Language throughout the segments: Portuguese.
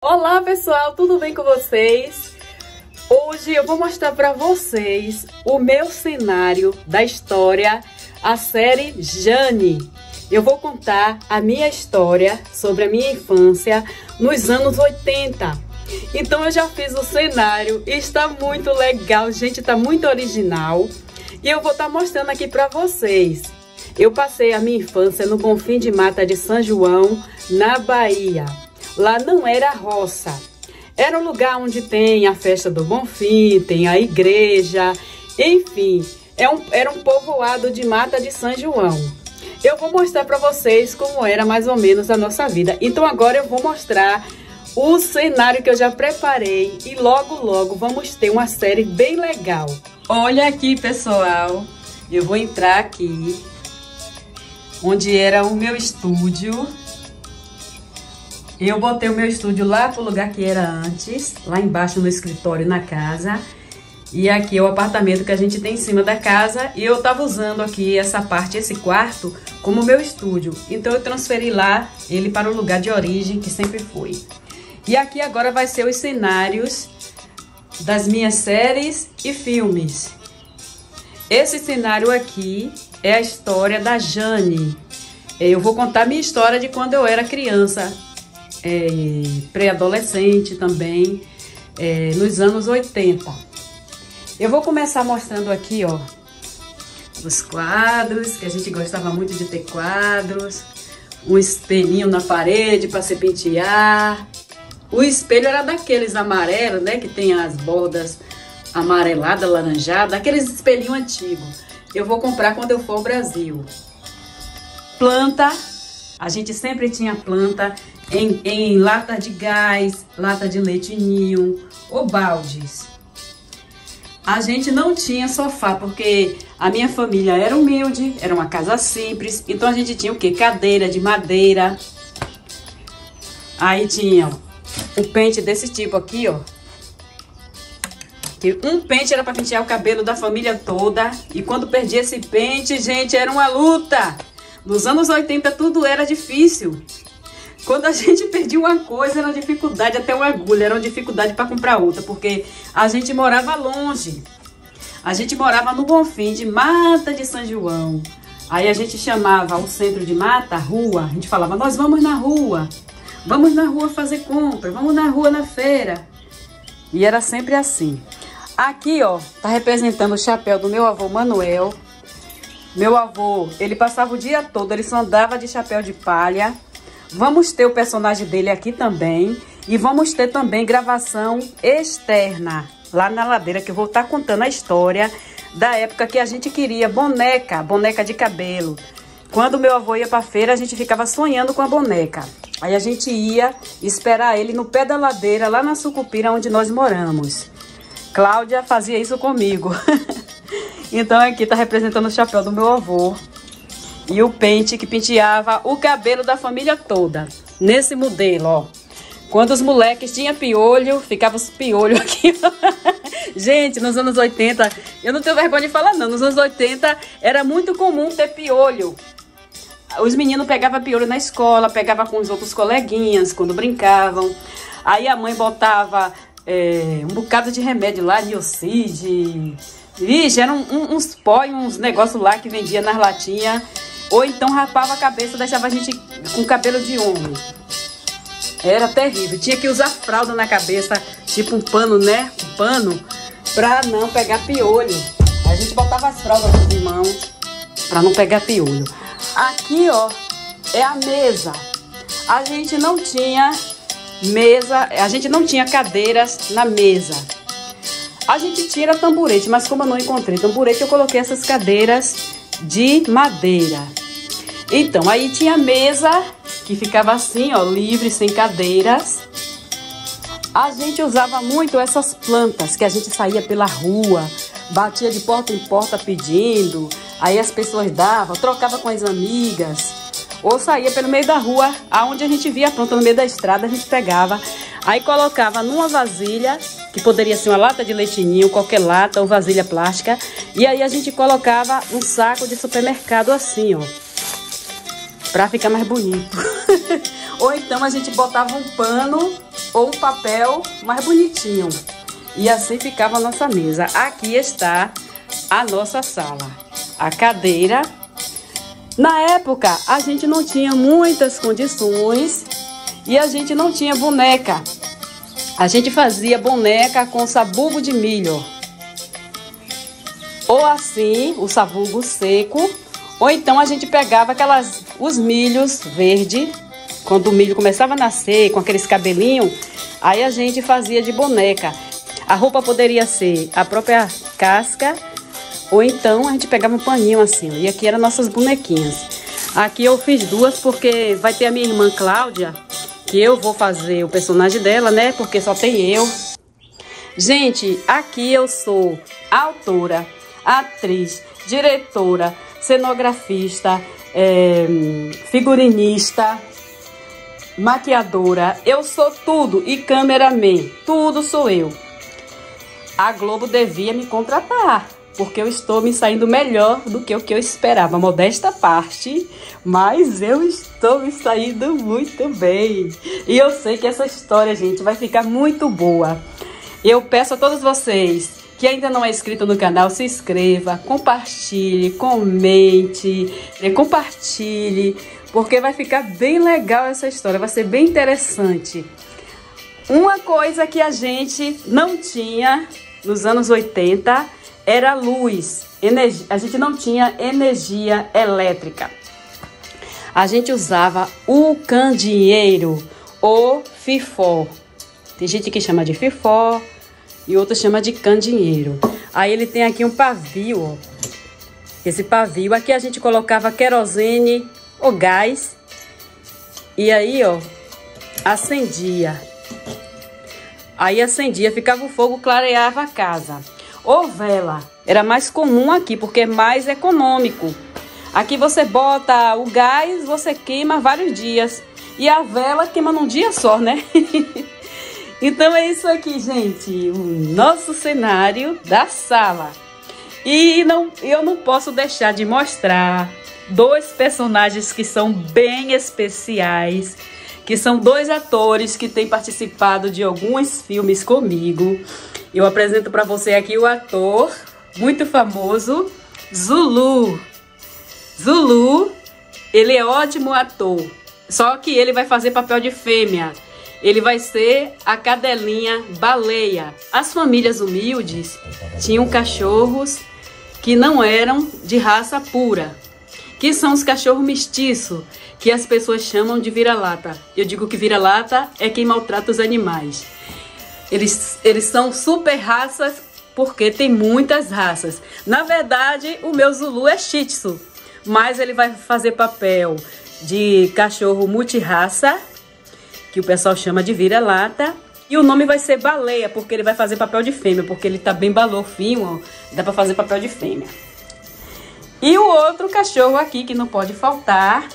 Olá pessoal, tudo bem com vocês? Hoje eu vou mostrar para vocês o meu cenário da história, a série Jane. Eu vou contar a minha história sobre a minha infância nos anos 80. Então eu já fiz o cenário e está muito legal, gente, está muito original. E eu vou estar mostrando aqui para vocês. Eu passei a minha infância no Bonfim de Mata de São João, na Bahia. Lá não era roça, era um lugar onde tem a festa do Bonfim, tem a igreja, enfim, era um povoado de Mata de São João. Eu vou mostrar para vocês como era mais ou menos a nossa vida. Então agora eu vou mostrar o cenário que eu já preparei e logo vamos ter uma série bem legal. Olha aqui, pessoal, eu vou entrar aqui, onde era o meu estúdio. Eu botei o meu estúdio lá pro lugar que era antes, lá embaixo no escritório, na casa. E aqui é o apartamento que a gente tem em cima da casa. E eu tava usando aqui essa parte, esse quarto, como meu estúdio. Então eu transferi lá ele para o lugar de origem, que sempre foi. E aqui agora vai ser os cenários das minhas séries e filmes. Esse cenário aqui é a história da Jane. Eu vou contar minha história de quando eu era criança. Pré-adolescente também, nos anos 80. Eu vou começar mostrando aqui, ó, os quadros, que a gente gostava muito de ter quadros, um espelhinho na parede para se pentear. O espelho era daqueles amarelos, né, que tem as bordas amareladas, laranjadas, aqueles espelhinhos antigos. Eu vou comprar quando eu for ao Brasil. Planta, a gente sempre tinha planta em lata de gás, lata de leite ninho ou baldes. A gente não tinha sofá, porque a minha família era humilde, era uma casa simples, então a gente tinha o quê? Cadeira de madeira. Aí tinha o pente desse tipo aqui, ó. Que um pente era para pentear o cabelo da família toda, e quando perdia esse pente, gente, era uma luta. Nos anos 80 tudo era difícil. Quando a gente perdia uma coisa, era uma dificuldade, até uma agulha, era uma dificuldade para comprar outra, porque a gente morava longe. A gente morava no Bonfim de Mata de São João. Aí a gente chamava o centro de Mata, a rua, a gente falava, nós vamos na rua fazer compra, vamos na rua na feira. E era sempre assim. Aqui, ó, tá representando o chapéu do meu avô Manuel. Meu avô, ele passava o dia todo, ele só andava de chapéu de palha. Vamos ter o personagem dele aqui também. E vamos ter também gravação externa lá na ladeira, que eu vou estar contando a história da época que a gente queria boneca de cabelo. Quando meu avô ia pra feira, a gente ficava sonhando com a boneca. Aí a gente ia esperar ele no pé da ladeira, lá na Sucupira, onde nós moramos. Cláudia fazia isso comigo. Então aqui tá representando o chapéu do meu avô. E o pente que penteava o cabelo da família toda. Nesse modelo, ó. Quando os moleques tinham piolho, ficava os piolhos aqui. Gente, nos anos 80, eu não tenho vergonha de falar não. Nos anos 80 era muito comum ter piolho. Os meninos pegavam piolho na escola, pegavam com os outros coleguinhas quando brincavam. Aí a mãe botava um bocado de remédio lá, Niocide. Vixe, eram uns pó e uns negócios lá que vendia nas latinhas. Ou então rapava a cabeça, deixava a gente com cabelo de homem. Era terrível. Tinha que usar fralda na cabeça, tipo um pano, né? Um pano, pra não pegar piolho. A gente botava as fraldas nos irmãos pra não pegar piolho. Aqui, ó, é a mesa. A gente não tinha mesa, a gente não tinha cadeiras na mesa. A gente tinha tamborete, mas como eu não encontrei tamborete, eu coloquei essas cadeiras de madeira. Então, aí tinha a mesa que ficava assim, ó, livre, sem cadeiras. A gente usava muito essas plantas que a gente saía pela rua, batia de porta em porta pedindo. Aí as pessoas davam, trocava com as amigas. Ou saía pelo meio da rua, aonde a gente via a planta no meio da estrada, a gente pegava. Aí colocava numa vasilha, que poderia ser uma lata de leite ninho, qualquer lata ou vasilha plástica. E aí a gente colocava um saco de supermercado assim, ó, pra ficar mais bonito. Ou então a gente botava um pano ou um papel mais bonitinho. E assim ficava a nossa mesa. Aqui está a nossa sala. A cadeira. Na época, a gente não tinha muitas condições e a gente não tinha boneca. A gente fazia boneca com sabugo de milho. Ou assim, o sabugo seco. Ou então a gente pegava os milhos verdes. Quando o milho começava a nascer com aqueles cabelinhos, aí a gente fazia de boneca. A roupa poderia ser a própria casca, ou então a gente pegava um paninho assim. E aqui eram nossas bonequinhas. Aqui eu fiz duas porque vai ter a minha irmã Cláudia, que eu vou fazer o personagem dela, né? Porque só tem eu. Gente, aqui eu sou autora, atriz, diretora, cenografista, figurinista, maquiadora. Eu sou tudo e cameraman, tudo sou eu. A Globo devia me contratar, porque eu estou me saindo melhor do que o que eu esperava, modesta parte, mas eu estou me saindo muito bem. E eu sei que essa história, gente, vai ficar muito boa. Eu peço a todos vocês que ainda não é inscrito no canal, se inscreva, compartilhe, comente, compartilhe, porque vai ficar bem legal essa história, vai ser bem interessante. Uma coisa que a gente não tinha nos anos 80 era luz, a gente não tinha energia elétrica. A gente usava o candeeiro ou fifó. Tem gente que chama de fifó e outra chama de candeeiro. Aí ele tem aqui um pavio, ó. Esse pavio aqui a gente colocava querosene ou gás e aí, ó, acendia. Aí acendia, ficava o fogo, clareava a casa. Ou vela, era mais comum aqui, porque é mais econômico. Aqui você bota o gás, você queima vários dias. E a vela queima num dia só, né? Então é isso aqui, gente. O nosso cenário da sala. E eu não posso deixar de mostrar dois personagens que são bem especiais, que são dois atores que têm participado de alguns filmes comigo. Eu apresento para você aqui o ator muito famoso, Zulu. Zulu, ele é ótimo ator, só que ele vai fazer papel de fêmea. Ele vai ser a cadelinha baleia. As famílias humildes tinham cachorros que não eram de raça pura, que são os cachorros mestiços, que as pessoas chamam de vira-lata. Eu digo que vira-lata é quem maltrata os animais. Eles são super raças porque tem muitas raças. Na verdade, o meu Zulu é Shih Tzu, mas ele vai fazer papel de cachorro multirraça, que o pessoal chama de vira-lata. E o nome vai ser baleia, porque ele vai fazer papel de fêmea, porque ele tá bem balofinho, ó, dá pra fazer papel de fêmea. E o outro cachorro aqui que não pode faltar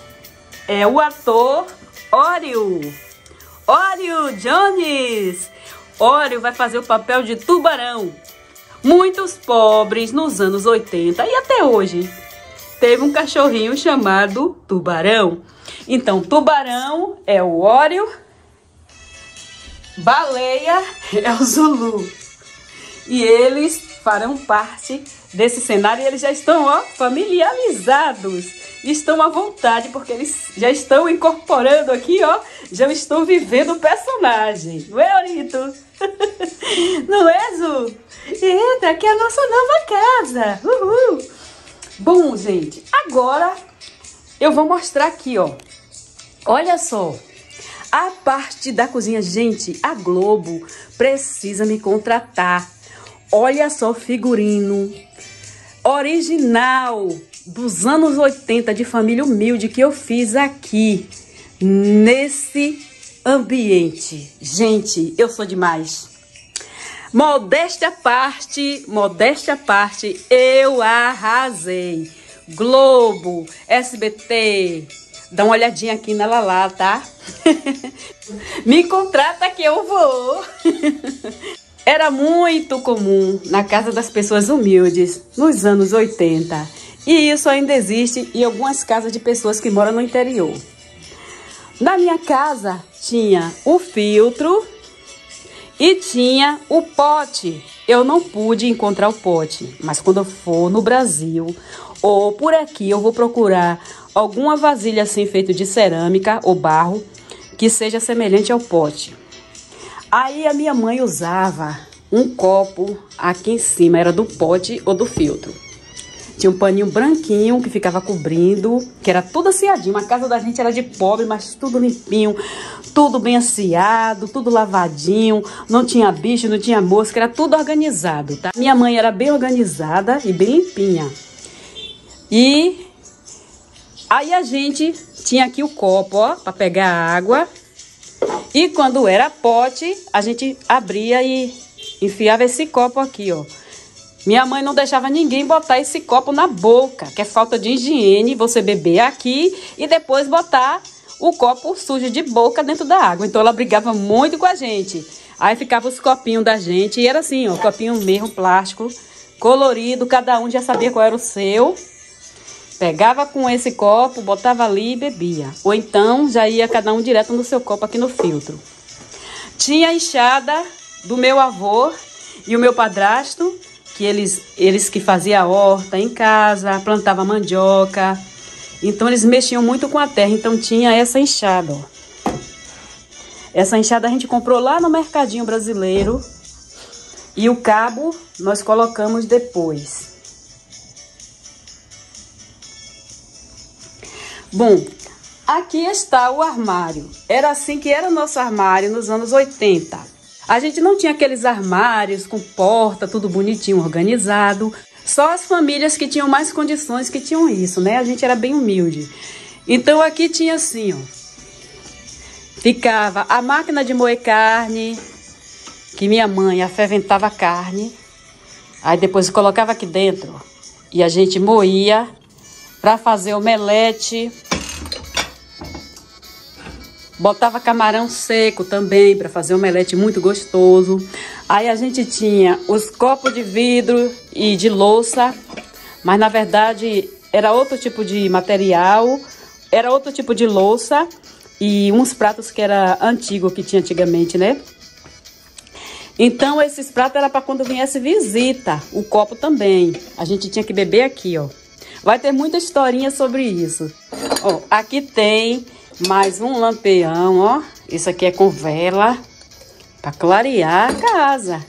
é o ator Oreo. Oreo Jones. Oreo vai fazer o papel de tubarão. Muitos pobres nos anos 80 e até hoje teve um cachorrinho chamado Tubarão. Então, Tubarão é o Oreo, Baleia é o Zulu. E eles farão parte desse cenário e eles já estão, ó, familiarizados. Estão à vontade, porque eles já estão incorporando aqui, ó. Já estão vivendo o personagem. Não é, Orito? Não é, Zu? Eita, aqui é a nossa nova casa. Uhul! Bom, gente, agora eu vou mostrar aqui, ó. Olha só. A parte da cozinha, gente, a Globo precisa me contratar. Olha só o figurino original dos anos 80 de família humilde que eu fiz aqui nesse ambiente. Gente, eu sou demais. Modéstia à parte, eu arrasei. Globo, SBT, dá uma olhadinha aqui na Lala, tá? Me contrata que eu vou. Era muito comum na casa das pessoas humildes nos anos 80. E isso ainda existe em algumas casas de pessoas que moram no interior. Na minha casa tinha o filtro E tinha o pote. Eu não pude encontrar o pote, mas quando eu for no Brasil ou por aqui, eu vou procurar alguma vasilha assim feita de cerâmica ou barro que seja semelhante ao pote. Aí a minha mãe usava um copo aqui em cima, era do pote ou do filtro. Tinha um paninho branquinho que ficava cobrindo, que era tudo aciadinho. A casa da gente era de pobre, mas tudo limpinho, tudo bem aciado, tudo lavadinho. Não tinha bicho, não tinha mosca, era tudo organizado, tá? Minha mãe era bem organizada e bem limpinha. E aí a gente tinha aqui o copo, ó, para pegar água. E quando era pote, a gente abria e enfiava esse copo aqui, ó. Minha mãe não deixava ninguém botar esse copo na boca, que é falta de higiene, você beber aqui e depois botar o copo sujo de boca dentro da água. Então ela brigava muito com a gente. Aí ficava os copinhos da gente e era assim, ó, copinho mesmo, plástico, colorido, cada um já sabia qual era o seu. Pegava com esse copo, botava ali e bebia. Ou então já ia cada um direto no seu copo aqui no filtro. Tinha a enxada do meu avô e o meu padrasto, que eles que faziam a horta em casa, plantavam mandioca. Então eles mexiam muito com a terra, então tinha essa enxada, ó. Essa enxada a gente comprou lá no Mercadinho Brasileiro. E o cabo nós colocamos depois. Bom, aqui está o armário. Era assim que era o nosso armário nos anos 80. A gente não tinha aqueles armários com porta, tudo bonitinho, organizado. Só as famílias que tinham mais condições que tinham isso, né? A gente era bem humilde. Então aqui tinha assim, ó. Ficava a máquina de moer carne, que minha mãe aferventava a carne. Aí depois colocava aqui dentro, ó, e a gente moía para fazer omelete. Botava camarão seco também para fazer omelete muito gostoso. Aí a gente tinha os copos de vidro e de louça, mas na verdade era outro tipo de material, era outro tipo de louça e uns pratos que era antigo, que tinha antigamente, né? Então esses pratos era para quando viesse visita, o copo também. A gente tinha que beber aqui, ó. Vai ter muita historinha sobre isso. Ó, aqui tem mais um lampião, ó. Isso aqui é com vela para clarear a casa.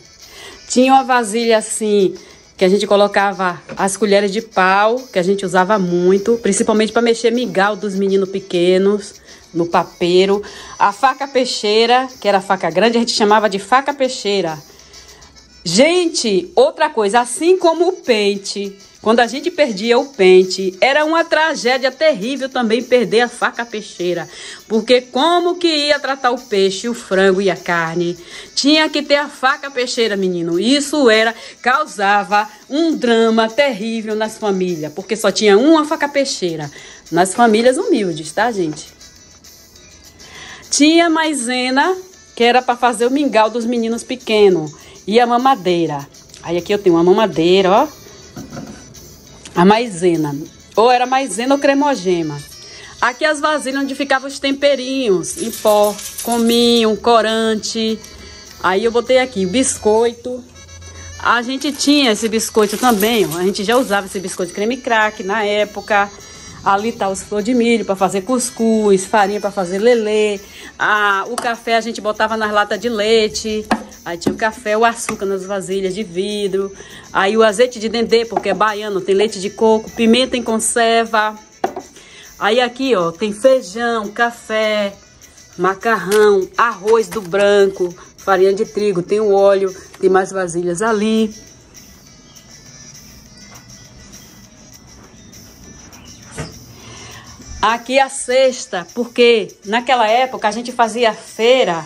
Tinha uma vasilha assim que a gente colocava as colheres de pau, que a gente usava muito, principalmente para mexer migal dos meninos pequenos no papeiro. A faca peixeira, que era a faca grande, a gente chamava de faca peixeira. Gente, outra coisa, assim como o pente, quando a gente perdia o pente, era uma tragédia terrível também perder a faca peixeira. Porque como que ia tratar o peixe, o frango e a carne? Tinha que ter a faca peixeira, menino. Isso causava um drama terrível nas famílias, porque só tinha uma faca peixeira. Nas famílias humildes, tá, gente? Tinha a maisena, que era para fazer o mingau dos meninos pequenos. E a mamadeira. Aí aqui eu tenho uma mamadeira, ó. A maisena. Ou era maisena ou cremogema. Aqui as vasilhas onde ficavam os temperinhos em pó, cominho, corante. Aí eu botei aqui o biscoito. A gente tinha esse biscoito também, ó. A gente já usava esse biscoito creme crack na época. Ali tá os flor de milho para fazer cuscuz, farinha para fazer lelê. O café a gente botava nas latas de leite. Aí tinha o café, o açúcar nas vasilhas de vidro. Aí o azeite de dendê, porque é baiano, tem leite de coco, pimenta em conserva. Aí aqui, ó, tem feijão, café, macarrão, arroz do branco, farinha de trigo, tem o óleo, tem mais vasilhas ali. Aqui a cesta, porque naquela época a gente fazia feira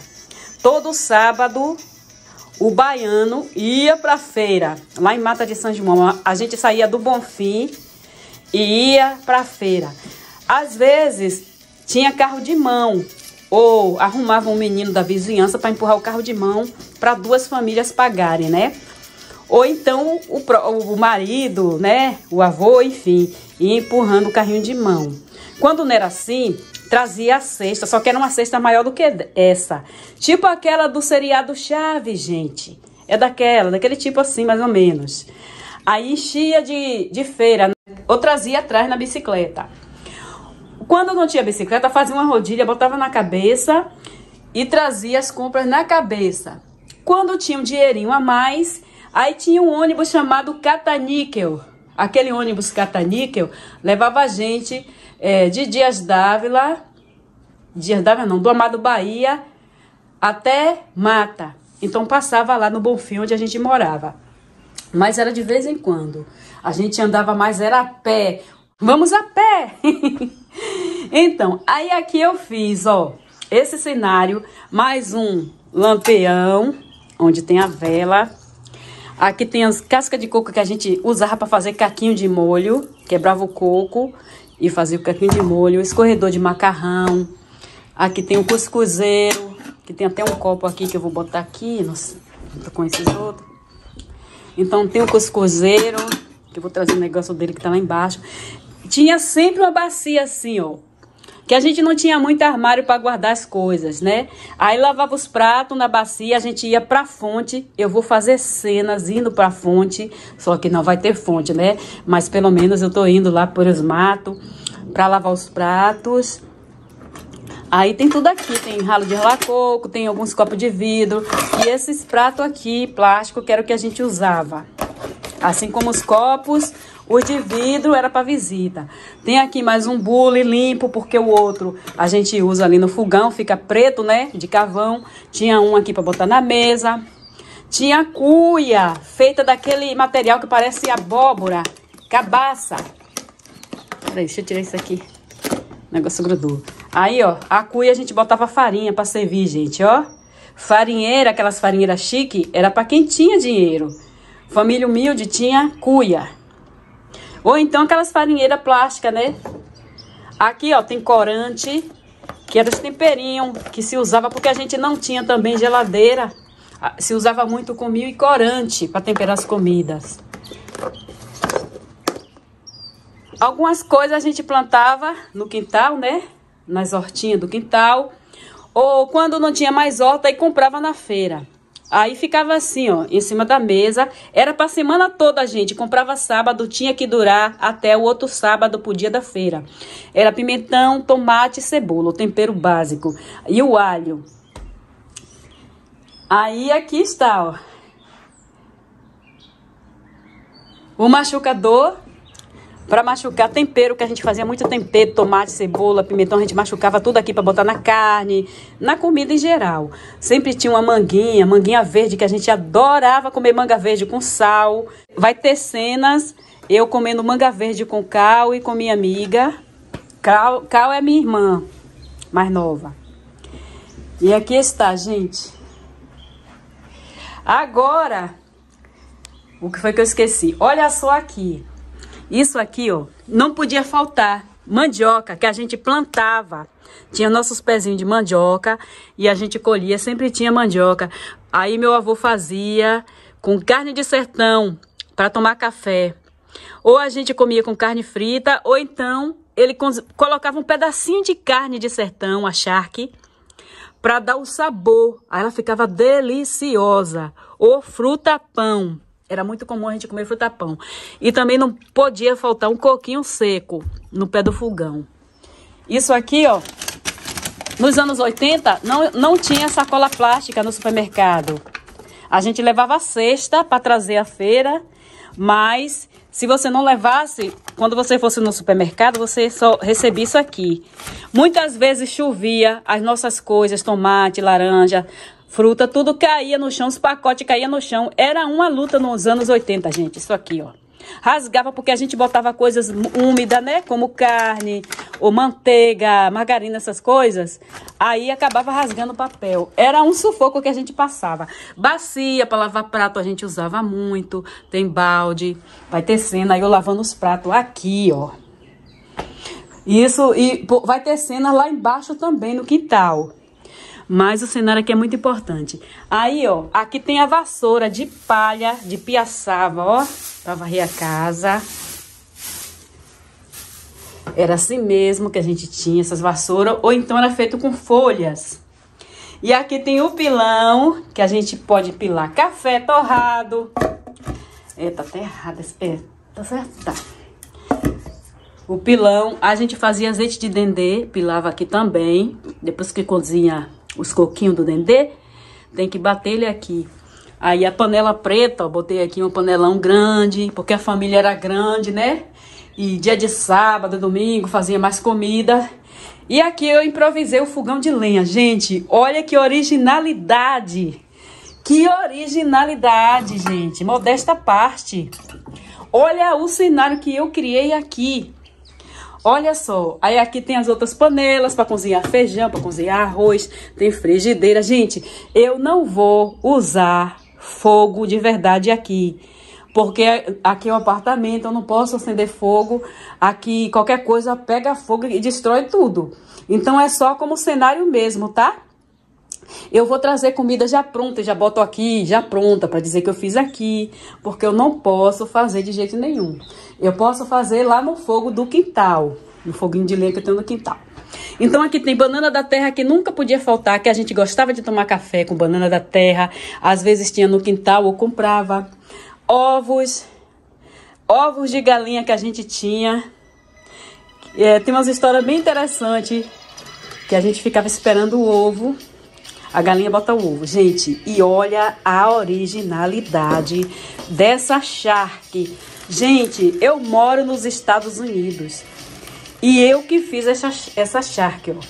todo sábado. O baiano ia para a feira, lá em Mata de São João. A gente saía do Bonfim e ia para a feira. Às vezes tinha carro de mão, ou arrumava um menino da vizinhança para empurrar o carro de mão para duas famílias pagarem, né? Ou então o marido, né? O avô, enfim, ia empurrando o carrinho de mão. Quando não era assim, trazia a cesta, só que era uma cesta maior do que essa. Tipo aquela do seriado Chaves, gente. É daquele tipo assim, mais ou menos. Aí enchia de feira, ou trazia atrás na bicicleta. Quando não tinha bicicleta, fazia uma rodilha, botava na cabeça e trazia as compras na cabeça. Quando tinha um dinheirinho a mais, aí tinha um ônibus chamado Cataníquel. Aquele ônibus Cataníquel levava a gente de Dias Dávila não, do Amado Bahia até Mata. Então passava lá no Bonfim, onde a gente morava. Mas era de vez em quando. A gente andava mais, era a pé. Vamos a pé! Então, aí aqui eu fiz, ó, esse cenário, mais um lampião, onde tem a vela. Aqui tem as cascas de coco que a gente usava para fazer caquinho de molho. Quebrava o coco e fazia o caquinho de molho. Escorredor de macarrão. Aqui tem o cuscuzeiro, que tem até um copo aqui que eu vou botar aqui, não sei, com esses outros. Então tem o cuscuzeiro, que eu vou trazer o negócio dele que tá lá embaixo. Tinha sempre uma bacia assim, ó, que a gente não tinha muito armário para guardar as coisas, né? Aí lavava os pratos na bacia, a gente ia pra fonte. Eu vou fazer cenas indo pra fonte, só que não vai ter fonte, né? Mas pelo menos eu tô indo lá por os matos pra lavar os pratos. Aí tem tudo aqui, tem ralo de ralar coco, tem alguns copos de vidro. E esses pratos aqui, plástico, que era o que a gente usava. Assim como os copos, o de vidro era para visita. Tem aqui mais um bule limpo, porque o outro a gente usa ali no fogão, fica preto, né, de carvão. Tinha um aqui para botar na mesa. Tinha cuia, feita daquele material que parece abóbora, cabaça. Peraí, deixa eu tirar isso aqui. O negócio grudou. Aí, ó, a cuia a gente botava farinha para servir, gente, ó. Farinheira, aquelas farinheiras chique, era para quem tinha dinheiro. Família humilde tinha cuia. Ou então aquelas farinheiras plásticas, né? Aqui, ó, tem corante, que era os temperinhos que se usava, porque a gente não tinha também geladeira. Se usava muito com milho e corante para temperar as comidas. Algumas coisas a gente plantava no quintal, né? Nas hortinhas do quintal. Ou quando não tinha mais horta, aí comprava na feira. Aí ficava assim, ó, em cima da mesa. Era pra semana toda, a gente. Comprava sábado, tinha que durar até o outro sábado pro dia da feira. Era pimentão, tomate e cebola, o tempero básico. E o alho. Aí aqui está, ó. O machucador. Para machucar tempero, que a gente fazia muito tempero, tomate, cebola, pimentão, a gente machucava tudo aqui para botar na carne, na comida em geral. Sempre tinha uma manguinha verde, que a gente adorava comer manga verde com sal. Vai ter cenas, eu comendo manga verde com cal e com minha amiga. Cal é minha irmã, mais nova. E aqui está, gente. Agora, o que foi que eu esqueci? Olha só aqui. Isso aqui, ó, não podia faltar. Mandioca, que a gente plantava. Tinha nossos pezinhos de mandioca e a gente colhia, sempre tinha mandioca. Aí meu avô fazia com carne de sertão para tomar café. Ou a gente comia com carne frita, ou então ele colocava um pedacinho de carne de sertão, a charque, para dar o sabor. Aí ela ficava deliciosa. Ou fruta-pão. Era muito comum a gente comer fruta-pão. E também não podia faltar um coquinho seco no pé do fogão. Isso aqui, ó, nos anos 80, não tinha sacola plástica no supermercado. A gente levava a cesta para trazer à feira, mas se você não levasse, quando você fosse no supermercado, você só recebia isso aqui. Muitas vezes chovia, as nossas coisas, tomate, laranja, fruta, tudo caía no chão, os pacotes caíam no chão. Era uma luta nos anos 80, gente, isso aqui, ó. Rasgava porque a gente botava coisas úmidas, né? Como carne, ou manteiga, margarina, essas coisas. Aí acabava rasgando o papel. Era um sufoco que a gente passava. Bacia para lavar prato a gente usava muito. Tem balde, vai ter cena. Aí eu lavando os pratos aqui, ó. Isso, e vai ter cena lá embaixo também, no quintal. Mas o cenário aqui é muito importante. Aí, ó, aqui tem a vassoura de palha, de piaçava, ó, pra varrer a casa. Era assim mesmo que a gente tinha essas vassouras, ou então era feito com folhas. E aqui tem o pilão, que a gente pode pilar café torrado. Tá até errado. Tá certo? Tá. O pilão, a gente fazia azeite de dendê, pilava aqui também. Depois que cozinha os coquinhos do dendê, tem que bater ele aqui. Aí a panela preta, ó, botei aqui um panelão grande, porque a família era grande, né? E dia de sábado, domingo, fazia mais comida. E aqui eu improvisei o fogão de lenha. Gente, olha que originalidade. Que originalidade, gente. Modesta à parte. Olha o cenário que eu criei aqui. Olha só. Aí aqui tem as outras panelas para cozinhar feijão, para cozinhar arroz. Tem frigideira. Gente, eu não vou usar fogo de verdade aqui. Porque aqui é um apartamento, eu não posso acender fogo. Aqui qualquer coisa pega fogo e destrói tudo. Então é só como cenário mesmo, tá? Eu vou trazer comida já pronta, já boto aqui, já pronta, para dizer que eu fiz aqui. Porque eu não posso fazer de jeito nenhum. Eu posso fazer lá no fogo do quintal. No foguinho de lenha que eu tenho no quintal. Então aqui tem banana da terra que nunca podia faltar, que a gente gostava de tomar café com banana da terra. Às vezes tinha no quintal ou comprava. Ovos de galinha que a gente tinha. Tem umas histórias bem interessantes, que a gente ficava esperando o ovo. A galinha bota o ovo, gente. E olha a originalidade dessa charque. Gente, eu moro nos Estados Unidos. E eu que fiz essa charque, ó.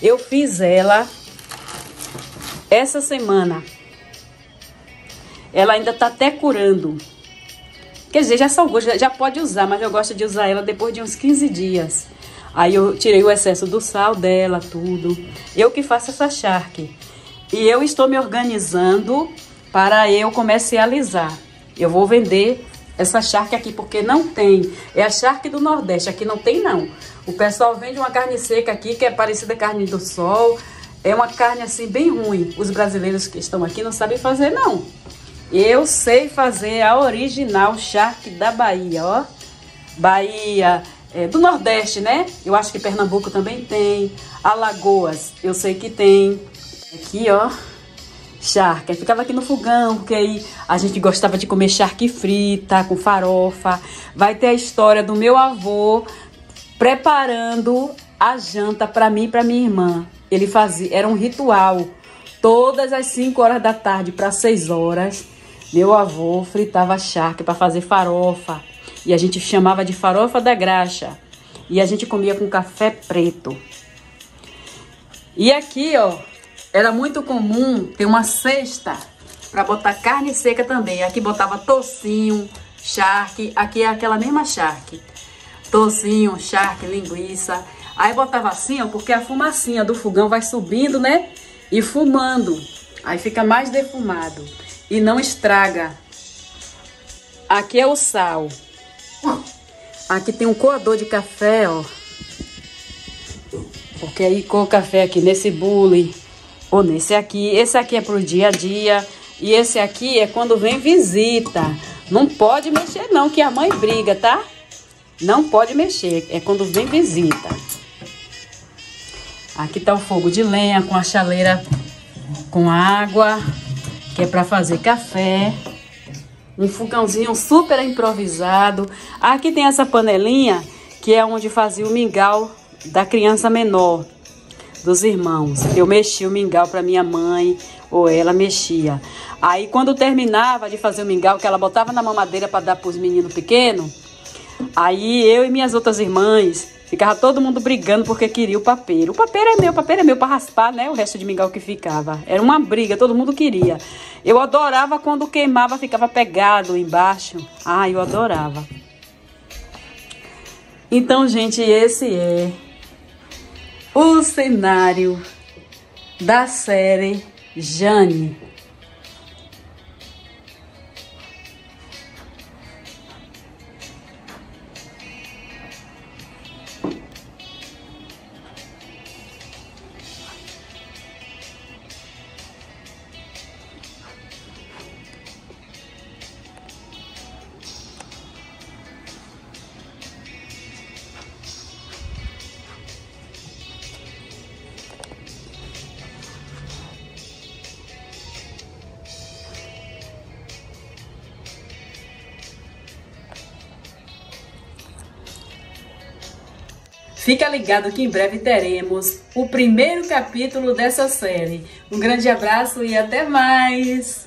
Eu fiz ela essa semana. Ela ainda tá até curando. Quer dizer, já salgou, já pode usar, mas eu gosto de usar ela depois de uns 15 dias. Aí eu tirei o excesso do sal dela, tudo. Eu que faço essa charque. E eu estou me organizando para eu comercializar. Eu vou vender essa charque aqui, porque não tem. É a charque do Nordeste, aqui não tem não. O pessoal vende uma carne seca aqui, que é parecida à carne do sol. É uma carne assim bem ruim. Os brasileiros que estão aqui não sabem fazer não. Eu sei fazer a original charque da Bahia, ó. Bahia, do Nordeste, né? Eu acho que Pernambuco também tem. Alagoas, eu sei que tem. Aqui, ó, charque. Aí ficava aqui no fogão, porque aí a gente gostava de comer charque frita, com farofa. Vai ter a história do meu avô preparando a janta para mim e para minha irmã. Ele fazia, era um ritual. Todas as 5 horas da tarde para 6 horas, meu avô fritava charque para fazer farofa. E a gente chamava de farofa da graxa. E a gente comia com café preto. E aqui, ó, era muito comum ter uma cesta para botar carne seca também. Aqui botava tocinho, charque. Aqui é aquela mesma charque. Tocinho, charque, linguiça. Aí botava assim, ó, porque a fumacinha do fogão vai subindo, né? E fumando. Aí fica mais defumado. E não estraga. Aqui é o sal. Aqui tem um coador de café, ó. Porque aí coa o café aqui nesse bule ou nesse aqui. Esse aqui é pro dia a dia. E esse aqui é quando vem visita. Não pode mexer não, que a mãe briga, tá? Não pode mexer. É quando vem visita. Aqui tá o fogo de lenha com a chaleira com água, que é para fazer café. Um fogãozinho super improvisado. Aqui tem essa panelinha, que é onde fazia o mingau da criança menor, dos irmãos. Eu mexia o mingau para minha mãe, ou ela mexia. Aí quando terminava de fazer o mingau, que ela botava na mamadeira para dar para os meninos pequenos, aí eu e minhas outras irmãs ficava todo mundo brigando porque queria o papeiro. O papeiro é meu para raspar, né? O resto de mingau que ficava. Era uma briga, todo mundo queria. Eu adorava quando queimava, ficava pegado embaixo. Ah, eu adorava. Então, gente, esse é o cenário da série Jane. Fica ligado que em breve teremos o primeiro capítulo dessa série. Um grande abraço e até mais!